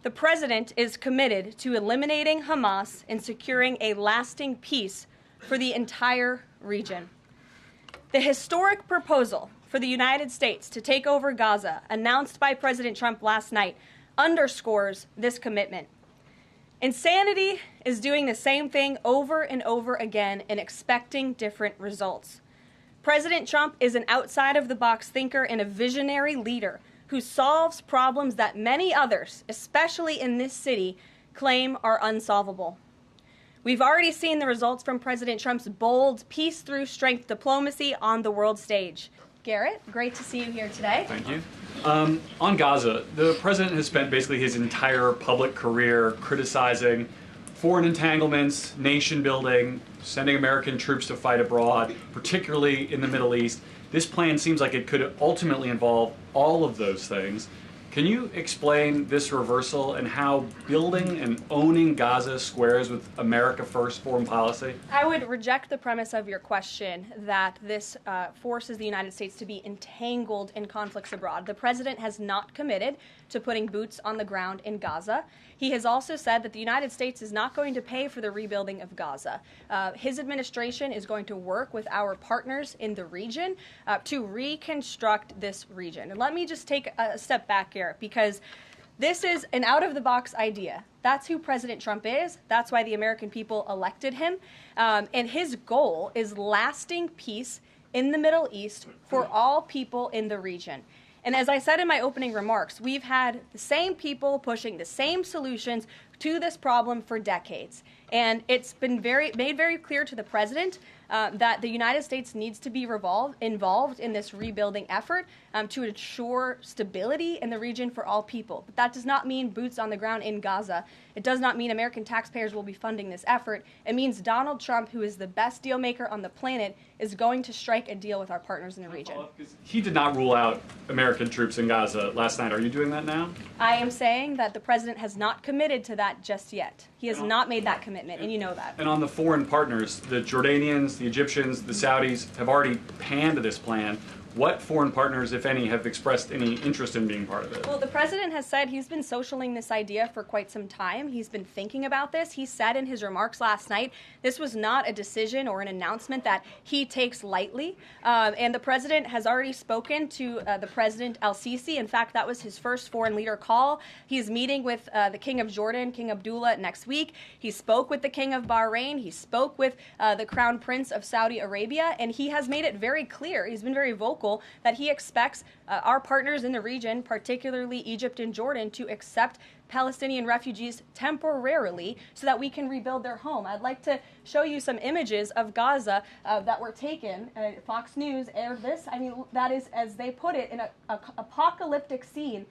The president is committed to eliminating Hamas and securing a lasting peace for the entire region. The historic proposal for the United States to take over Gaza, announced by President Trump last night, underscores this commitment. Insanity is doing the same thing over and over again and expecting different results. President Trump is an outside-of-the-box thinker and a visionary leader who solves problems that many others, especially in this city, claim are unsolvable. We've already seen the results from President Trump's bold peace-through-strength diplomacy on the world stage. Garrett, great to see you here today. Thank you. On Gaza, the president has spent basically his entire public career criticizing foreign entanglements, nation building, sending American troops to fight abroad, particularly in the Middle East. This plan seems like it could ultimately involve all of those things. Can you explain this reversal and how building and owning Gaza squares with America First foreign policy? I would reject the premise of your question that this forces the United States to be entangled in conflicts abroad. The president has not committed to putting boots on the ground in Gaza. He has also said that the United States is not going to pay for the rebuilding of Gaza. His administration is going to work with our partners in the region to reconstruct this region. And let me just take a step back here, because this is an out-of-the-box idea. That's who President Trump is. That's why the American people elected him. And his goal is lasting peace in the Middle East for all people in the region. And as I said in my opening remarks, we've had the same people pushing the same solutions to this problem for decades. And it's been made very clear to the president that the United States needs to be involved in this rebuilding effort to ensure stability in the region for all people. But that does not mean boots on the ground in Gaza. It does not mean American taxpayers will be funding this effort. It means Donald Trump, who is the best deal maker on the planet, is going to strike a deal with our partners in the region. He did not rule out American troops in Gaza last night. Are you doing that now? I am saying that the president has not committed to that just yet. He has not made that commitment, and you know that. And on the foreign partners, the Jordanians, the Egyptians, the Saudis have already panned this plan. What foreign partners, if any, have expressed any interest in being part of it? Well, the president has said he's been socialing this idea for quite some time. He's been thinking about this. He said in his remarks last night this was not a decision or an announcement that he takes lightly. And the president has already spoken to the President al-Sisi. In fact, that was his first foreign leader call. He's meeting with the King of Jordan, King Abdullah, next week. He spoke with the King of Bahrain. He spoke with the Crown Prince of Saudi Arabia. And he has made it very clear, he's been very vocal, that he expects our partners in the region, particularly Egypt and Jordan, to accept Palestinian refugees temporarily so that we can rebuild their home. I'd like to show you some images of Gaza that were taken. Fox News aired this. I mean, that is, as they put it, an apocalyptic scene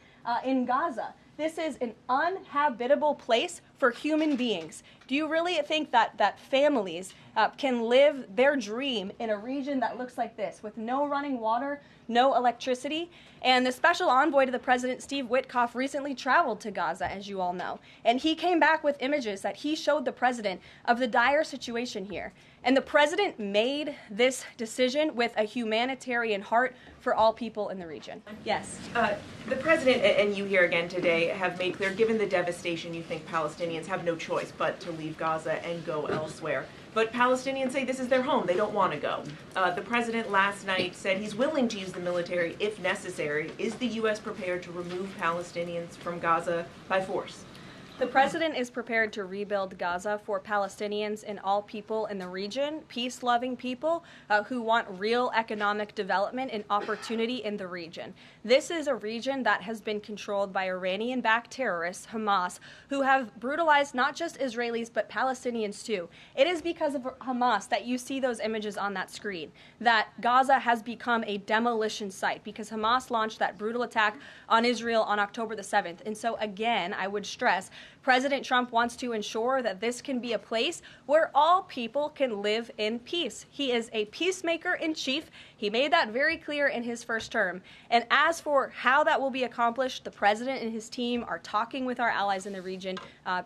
in Gaza. This is an uninhabitable place for human beings. Do you really think that families can live their dream in a region that looks like this, with no running water, no electricity? And the special envoy to the president, Steve Witkoff, recently traveled to Gaza, as you all know. And he came back with images that he showed the president of the dire situation here. And the president made this decision with a humanitarian heart for all people in the region. Yes. The president and you here again today have made clear, given the devastation, you think Palestinians have no choice but to leave Gaza and go elsewhere. But Palestinians say this is their home. They don't want to go. The president last night said he's willing to use the military if necessary. Is the U.S. prepared to remove Palestinians from Gaza by force? The president is prepared to rebuild Gaza for Palestinians and all people in the region, peace-loving people who want real economic development and opportunity in the region. This is a region that has been controlled by Iranian-backed terrorists, Hamas, who have brutalized not just Israelis but Palestinians too. It is because of Hamas that you see those images on that screen, that Gaza has become a demolition site, because Hamas launched that brutal attack on Israel on October the 7th. And so again, I would stress, President Trump wants to ensure that this can be a place where all people can live in peace. He is a peacemaker in chief. He made that very clear in his first term. And as for how that will be accomplished, the president and his team are talking with our allies in the region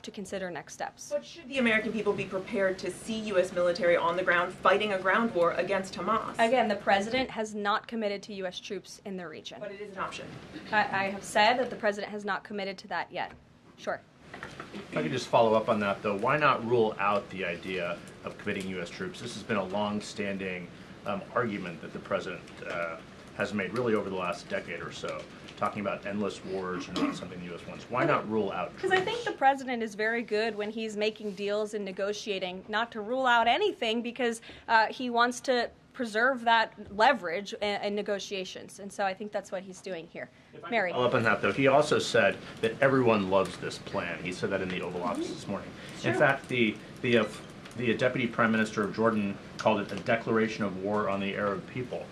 to consider next steps. But should the American people be prepared to see U.S. military on the ground fighting a ground war against Hamas? Again, the president has not committed to U.S. troops in the region. But it is an option. I have said that the president has not committed to that yet. Sure. If I could just follow up on that, though, why not rule out the idea of committing U.S. troops? This has been a long-standing argument that the president has made really over the last decade or so, talking about endless wars and not something the U.S. wants. Why not rule out troops? Because I think the president is very good when he's making deals and negotiating not to rule out anything, because he wants to preserve that leverage in negotiations. And so I think that's what he's doing here. Mary. Follow up on that, though. He also said that everyone loves this plan. He said that in the Oval Office this morning. Sure. In fact, the Deputy Prime Minister of Jordan called it a declaration of war on the Arab people.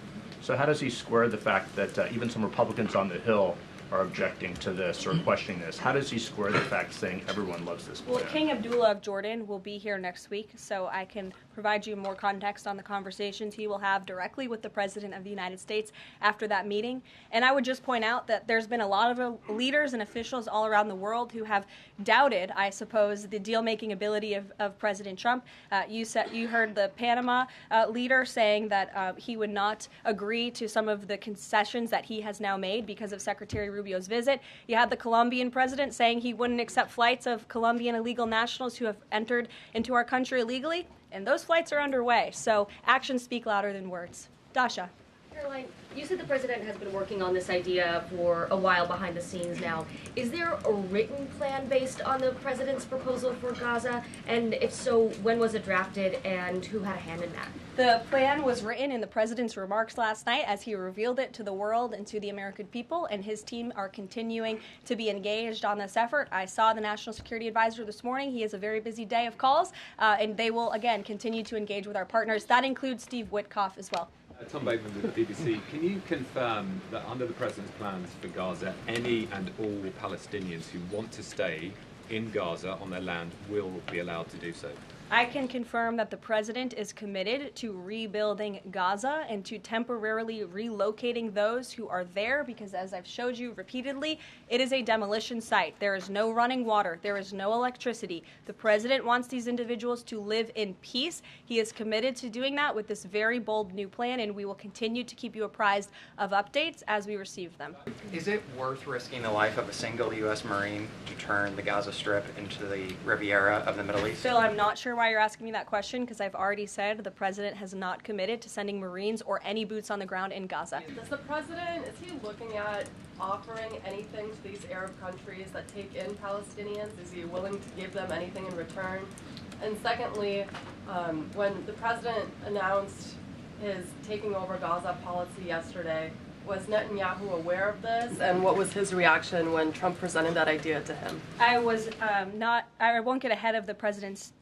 So how does he square the fact that even some Republicans on the Hill are objecting to this or questioning this? How does he square the fact saying everyone loves this plan? Well, King Abdullah of Jordan will be here next week, so I can provide you more context on the conversations he will have directly with the President of the United States after that meeting. And I would just point out that there's been a lot of leaders and officials all around the world who have doubted, I suppose, the deal-making ability of President Trump. You heard the Panama leader saying that he would not agree to some of the concessions that he has now made because of Secretary Rubio's visit. You had the Colombian president saying he wouldn't accept flights of Colombian illegal nationals who have entered into our country illegally, and those flights are underway. So actions speak louder than words. Dasha. Karoline, you said the president has been working on this idea for a while behind the scenes now. Is there a written plan based on the president's proposal for Gaza? And if so, when was it drafted and who had a hand in that? The plan was written in the president's remarks last night as he revealed it to the world and to the American people, and his team are continuing to be engaged on this effort. I saw the National Security Advisor this morning. He has a very busy day of calls, and they will, again, continue to engage with our partners. That includes Steve Witkoff as well. Tom Bateman with the BBC. Can you confirm that under the President's plans for Gaza, any and all Palestinians who want to stay in Gaza on their land will be allowed to do so? I can confirm that the president is committed to rebuilding Gaza and to temporarily relocating those who are there, because as I've showed you repeatedly, it is a demolition site. There is no running water. There is no electricity. The president wants these individuals to live in peace. He is committed to doing that with this very bold new plan, and we will continue to keep you apprised of updates as we receive them. Is it worth risking the life of a single U.S. Marine to turn the Gaza Strip into the Riviera of the Middle East? Phil, I'm not sure why you're asking me that question, because I've already said the president has not committed to sending Marines or any boots on the ground in Gaza. Does the president, is he looking at offering anything to these Arab countries that take in Palestinians? Is he willing to give them anything in return? And secondly, when the president announced his taking over Gaza policy yesterday, was Netanyahu aware of this, and what was his reaction when Trump presented that idea to him? I won't get ahead of the president's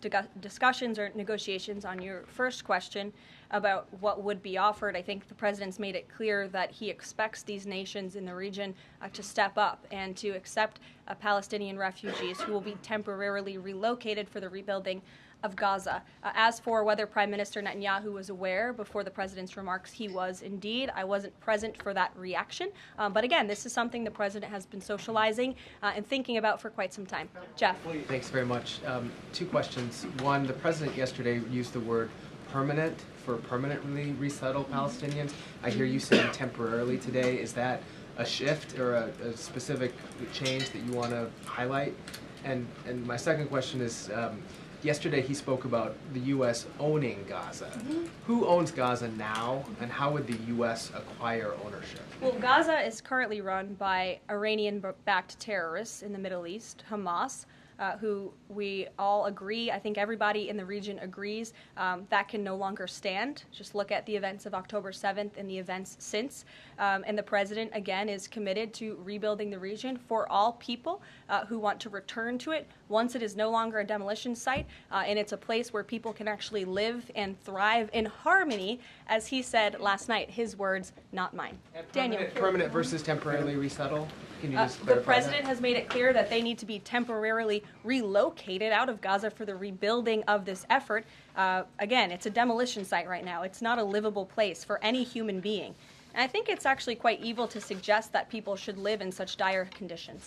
discussions or negotiations on your first question about what would be offered. I think the president's made it clear that he expects these nations in the region to step up and to accept Palestinian refugees who will be temporarily relocated for the rebuilding of Gaza. As for whether Prime Minister Netanyahu was aware before the president's remarks, he was indeed. I wasn't present for that reaction. But again, this is something the president has been socializing and thinking about for quite some time. Jeff. Thanks very much. Two questions. One, the president yesterday used the word permanent for permanently resettle Palestinians. I hear you saying temporarily today. Is that a shift or a specific change that you want to highlight? And my second question is, yesterday he spoke about the U.S. owning Gaza. Mm-hmm. Who owns Gaza now, and how would the U.S. acquire ownership? Well, Gaza is currently run by Iranian-backed terrorists in the Middle East, Hamas, who we all agree, I think everybody in the region agrees, that can no longer stand. Just look at the events of October 7th and the events since. And the president, again, is committed to rebuilding the region for all people who want to return to it once it is no longer a demolition site, and it's a place where people can actually live and thrive in harmony, as he said last night. His words, not mine. Daniel. Permanent versus temporarily resettle? Can you just clarify the president has made it clear that they need to be temporarily relocated out of Gaza for the rebuilding of this effort. Again, it's a demolition site right now. It's not a livable place for any human being. And I think it's actually quite evil to suggest that people should live in such dire conditions.